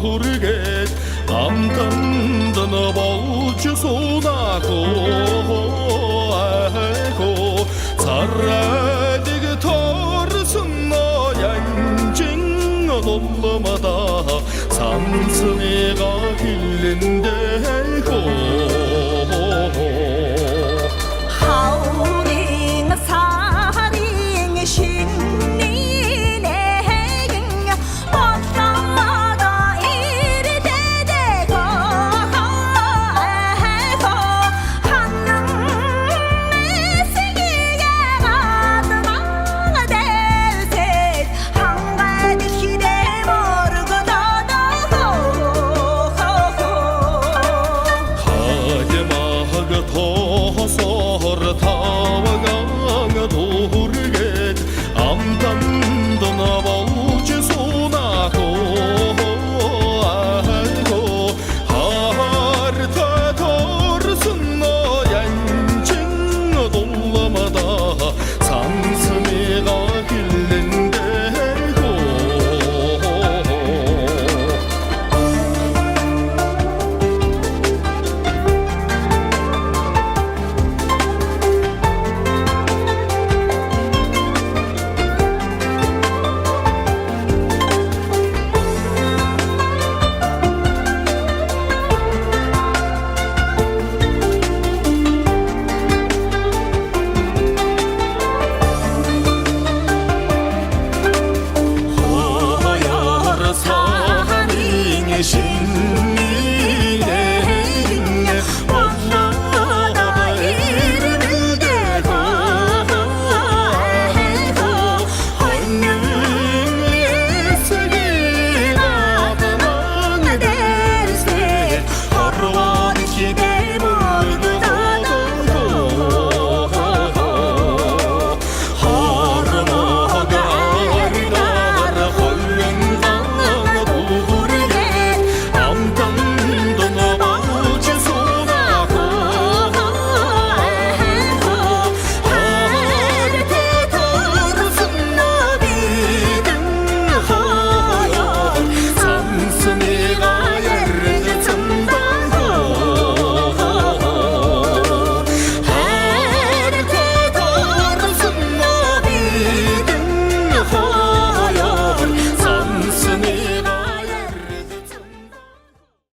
хүргээд амтанд болж суунаako царайдаг торсон янжин долломада самсныга хилэндээхөө 하울인 사린 신이 내겐 어쩌다 이리 되되고 하늘의 세계가 가득한 될셋 한가득 시대 모르고 더더고 하지마가 토소를 타와가 도르게 암담도 나보지 소나고 아이고 하르타 도르슨 너얀징 돌마다 삼스미가 길른데고 사랑의 신